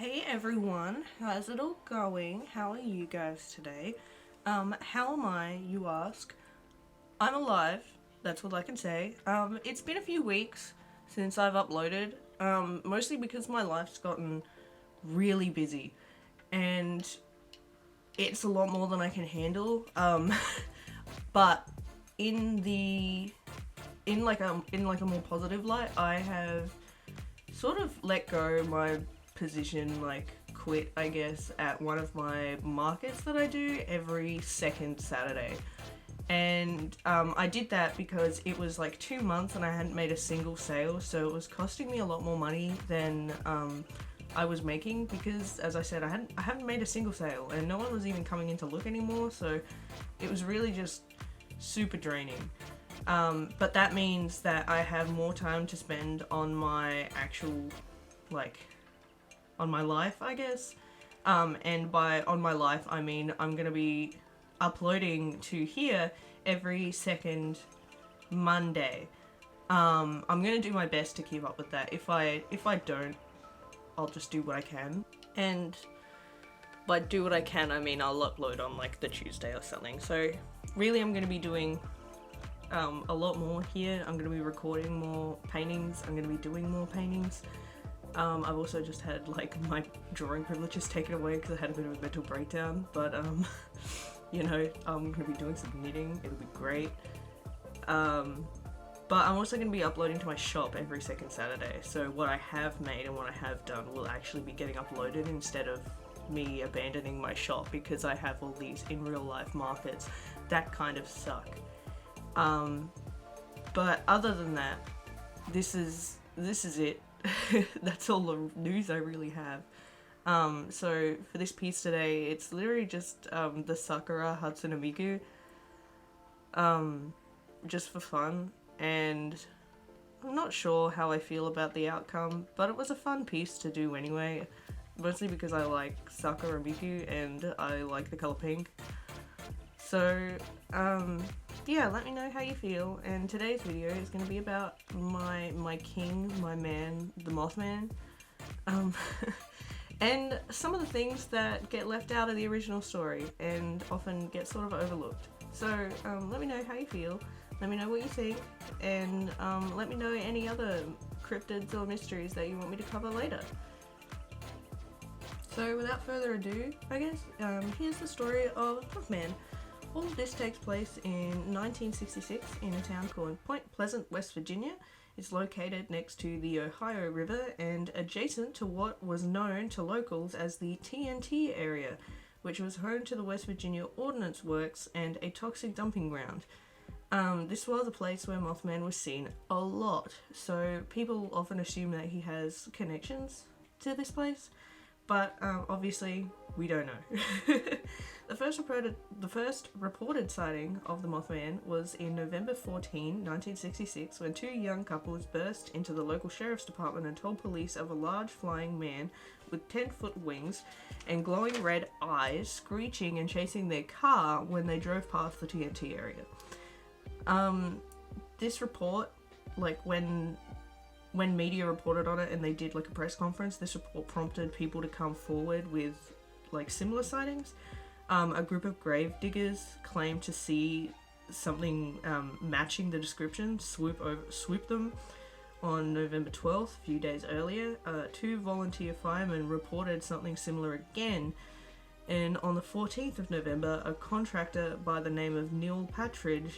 Hey everyone, how's it all going? How are you guys today? How am I, you ask? I'm alive, that's what I can say. It's been a few weeks since I've uploaded, mostly because my life's gotten really busy and it's a lot more than I can handle. But in the in like a more positive light, I have sort of let go my position, like quit, I guess, at one of my markets that I do every second Saturday. And I did that because it was like 2 months and I hadn't made a single sale, so it was costing me a lot more money than I was making because, as I said, I haven't made a single sale and no one was even coming in to look anymore. So it was really just super draining. But that means that I have more time to spend on my actual, like, on my life, I guess. And by on my life, I mean I'm gonna be uploading to here every second Monday. I'm gonna do my best to keep up with that. If I don't, I'll just do what I can. And by do what I can, I mean I'll upload on like the Tuesday or something. So really, I'm gonna be doing a lot more here. I'm going to be recording more paintings. I'm going to be doing more paintings. I've also just had like my drawing privileges taken away because I had a bit of a mental breakdown. But I'm going to be doing some knitting. It'll be great. But I'm also going to be uploading to my shop every second Saturday. So what I have made and what I have done will actually be getting uploaded instead of me abandoning my shop because I have all these in real life markets that kind of suck. But other than that, this is it. That's all the news I really have. So for this piece today, it's literally just the Sakura Hatsune Miku, just for fun, and I'm not sure how I feel about the outcome, but it was a fun piece to do anyway, mostly because I like Sakura Miku and I like the color pink. So, yeah, let me know how you feel, and today's video is going to be about my king, my man, the Mothman, and some of the things that get left out of the original story and often get sort of overlooked. So, let me know how you feel, let me know what you think, and let me know any other cryptids or mysteries that you want me to cover later. So, without further ado, I guess, here's the story of Mothman. All of this takes place in 1966 in a town called Point Pleasant, West Virginia. It's located next to the Ohio River and adjacent to what was known to locals as the TNT area, which was home to the West Virginia Ordnance Works and a toxic dumping ground. This was a place where Mothman was seen a lot, so people often assume that he has connections to this place, but obviously we don't know. The first reported sighting of the Mothman was in November 14, 1966, when two young couples burst into the local sheriff's department and told police of a large flying man with 10-foot wings and glowing red eyes screeching and chasing their car when they drove past the TNT area. This report, like when media reported on it and they did like a press conference, this report prompted people to come forward with like similar sightings. A group of grave diggers claimed to see something matching the description swoop them on November 12th, a few days earlier. Two volunteer firemen reported something similar again, and on the 14th of November, a contractor by the name of Neil Patridge,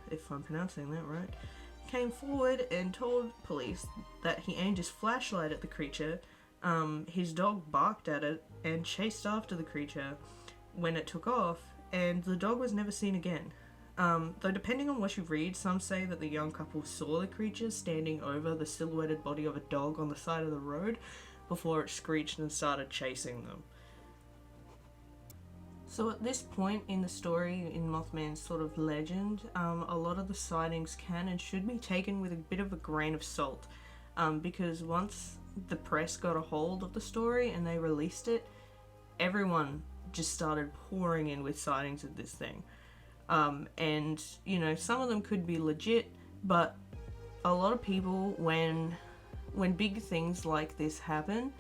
if I'm pronouncing that right, came forward and told police that he aimed his flashlight at the creature. His dog barked at it and chased after the creature when it took off, and the dog was never seen again. Though depending on what you read, some say that the young couple saw the creature standing over the silhouetted body of a dog on the side of the road before it screeched and started chasing them. So at this point in the story, in Mothman's sort of legend, a lot of the sightings can and should be taken with a bit of a grain of salt, because once the press got a hold of the story and they released it, everyone just started pouring in with sightings of this thing. And, some of them could be legit, but a lot of people, when big things like this happen,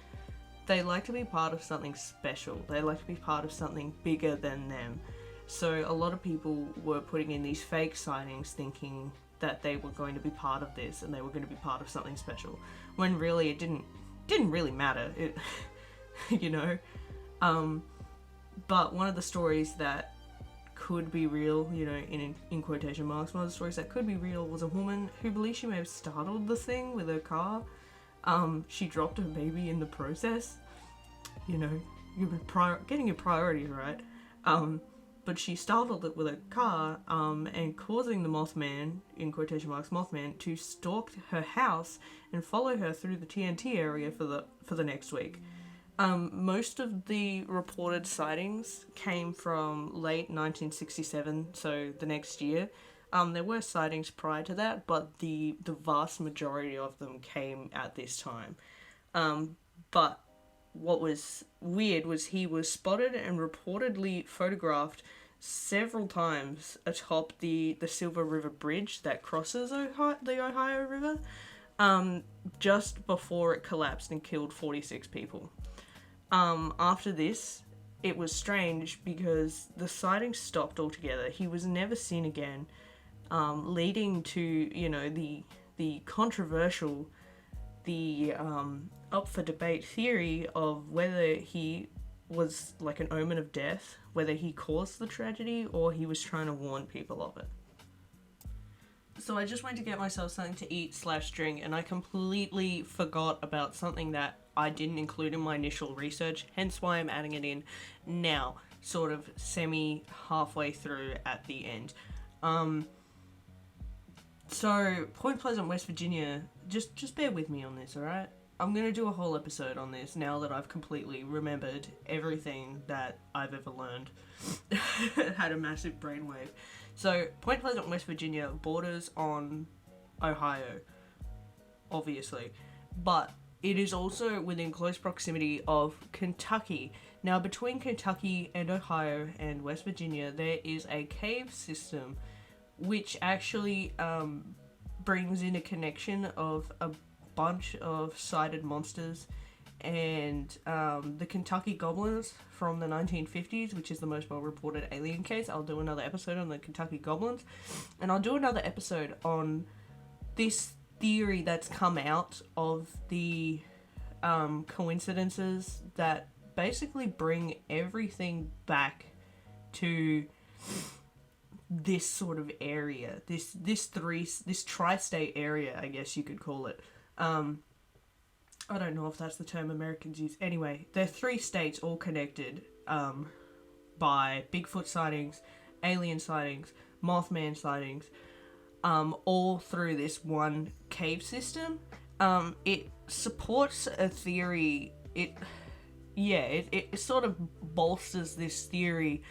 they like to be part of something special. They like to be part of something bigger than them. So a lot of people were putting in these fake sightings thinking that they were going to be part of this and they were going to be part of something special, when really it didn't really matter. It, you know. But one of the stories that could be real, you know, in quotation marks, one of the stories that could be real was a woman who believes she may have startled the thing with her car. She dropped her baby in the process. You know, getting your priorities right. But she startled it with a car, and causing the Mothman, in quotation marks, Mothman, to stalk her house and follow her through the TNT area for the next week. Most of the reported sightings came from late 1967, so the next year. There were sightings prior to that, but the vast majority of them came at this time. But what was weird was he was spotted and reportedly photographed several times atop the Silver River Bridge that crosses the Ohio River, just before it collapsed and killed 46 people. After this, it was strange because the sighting stopped altogether. He was never seen again, leading to, you know, the controversial, up for debate theory of whether he was like an omen of death, whether he caused the tragedy or he was trying to warn people of it. So I just went to get myself something to eat / drink, and I completely forgot about something that I didn't include in my initial research, hence why I'm adding it in now, sort of halfway through at the end. So Point Pleasant, West Virginia, just bear with me on this, alright? I'm going to do a whole episode on this now that I've completely remembered everything that I've ever learned. Had a massive brainwave. So, Point Pleasant, West Virginia borders on Ohio, obviously, but it is also within close proximity of Kentucky. Now, between Kentucky and Ohio and West Virginia, there is a cave system which actually brings in a connection of a bunch of sighted monsters and the Kentucky Goblins from the 1950s, which is the most well-reported alien case. I'll do another episode on the Kentucky Goblins, and I'll do another episode on this theory that's come out of the coincidences that basically bring everything back to this sort of area, this tri-state area, I guess you could call it. I don't know if that's the term Americans use. Anyway, they're 3 states all connected by Bigfoot sightings, alien sightings, Mothman sightings, all through this one cave system. It supports a theory. It sort of bolsters this theory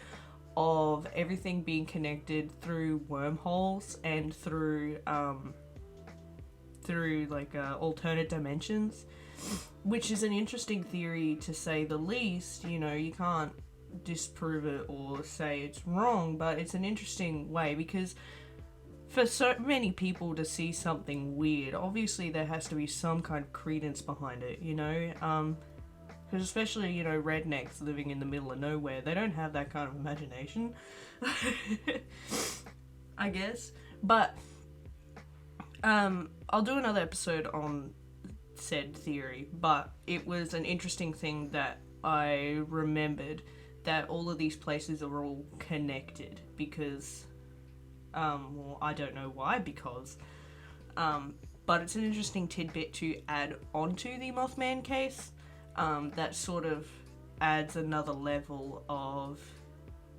of everything being connected through wormholes and through alternate dimensions, which is an interesting theory to say the least. You know, you can't disprove it or say it's wrong, but it's an interesting way, because for so many people to see something weird, obviously there has to be some kind of credence behind it, you know, because especially, you know, rednecks living in the middle of nowhere, they don't have that kind of imagination, I guess. But I'll do another episode on said theory, but it was an interesting thing that I remembered, that all of these places are all connected, because, well, I don't know why, because, but it's an interesting tidbit to add onto the Mothman case, that sort of adds another level of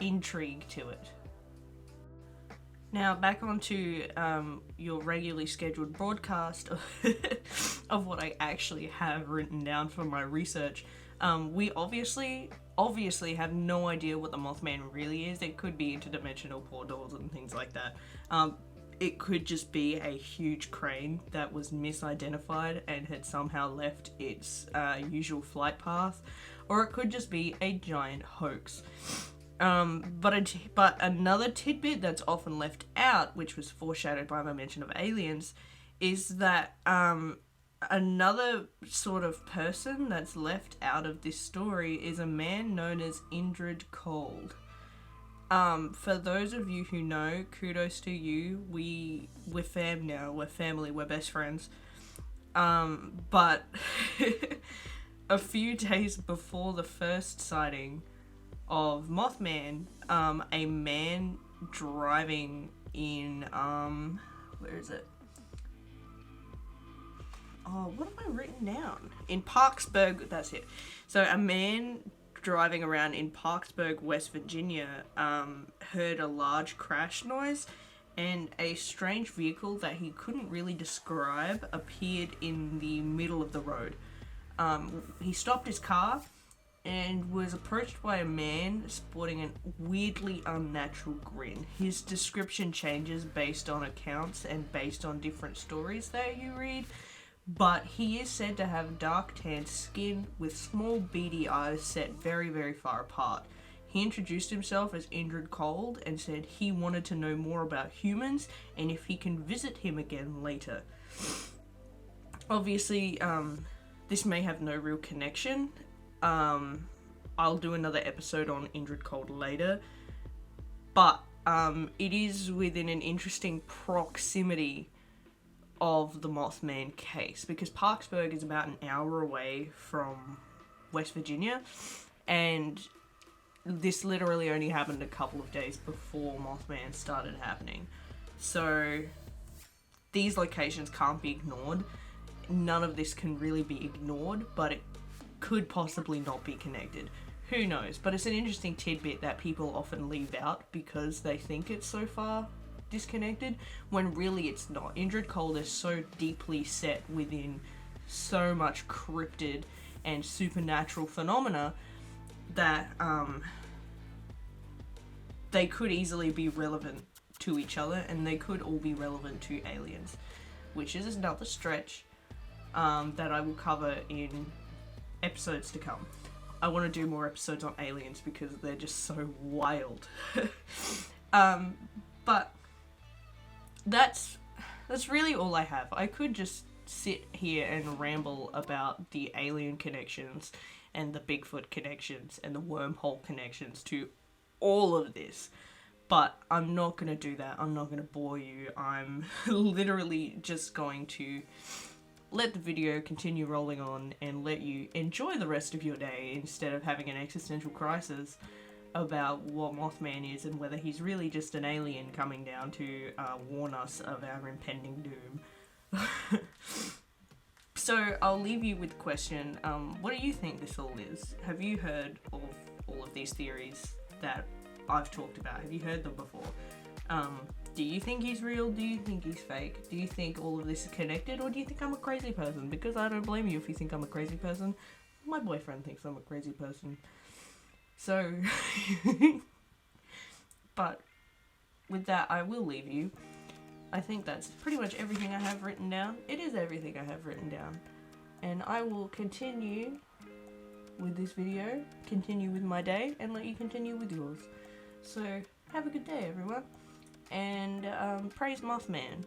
intrigue to it. Now, back onto your regularly scheduled broadcast of what I actually have written down for my research. We obviously have no idea what the Mothman really is. It could be interdimensional portals and things like that. It could just be a huge crane that was misidentified and had somehow left its usual flight path, or it could just be a giant hoax. But another tidbit that's often left out, which was foreshadowed by my mention of aliens, is that another sort of person that's left out of this story is a man known as Indrid Cold. For those of you who know, kudos to you. We're fam now. We're family. We're best friends. But a few days before the first sighting of Mothman, a man driving in, where is it? Oh, what have I written down? In Parksburg, that's it. So a man driving around in Parksburg, West Virginia, heard a large crash noise, and a strange vehicle that he couldn't really describe appeared in the middle of the road. He stopped his car and was approached by a man sporting a weirdly unnatural grin. His description changes based on accounts and based on different stories that you read, but he is said to have dark tanned skin with small beady eyes set very, very far apart. He introduced himself as Indrid Cold and said he wanted to know more about humans and if he can visit him again later. Obviously, this may have no real connection. I'll do another episode on Indrid Cold later, but it is within an interesting proximity of the Mothman case, because Parksburg is about an hour away from West Virginia, and this literally only happened a couple of days before Mothman started happening. So these locations can't be ignored. None of this can really be ignored, but it could possibly not be connected. Who knows? But it's an interesting tidbit that people often leave out because they think it's so far disconnected, when really it's not. Indrid Cold is so deeply set within so much cryptid and supernatural phenomena that they could easily be relevant to each other, and they could all be relevant to aliens, which is another stretch that I will cover in episodes to come. I want to do more episodes on aliens because they're just so wild. But that's really all I have. I could just sit here and ramble about the alien connections and the Bigfoot connections and the wormhole connections to all of this, but I'm not going to do that. I'm not going to bore you. I'm literally just going to let the video continue rolling on and let you enjoy the rest of your day instead of having an existential crisis about what Mothman is and whether he's really just an alien coming down to warn us of our impending doom. So I'll leave you with the question, what do you think this all is? Have you heard of all of these theories that I've talked about? Have you heard them before? Do you think he's real? Do you think he's fake? Do you think all of this is connected? Or do you think I'm a crazy person? Because I don't blame you if you think I'm a crazy person. My boyfriend thinks I'm a crazy person. So, but with that, I will leave you. I think that's pretty much everything I have written down. It is everything I have written down. And I will continue with this video, continue with my day, and let you continue with yours. So, have a good day, everyone. And praise Mothman.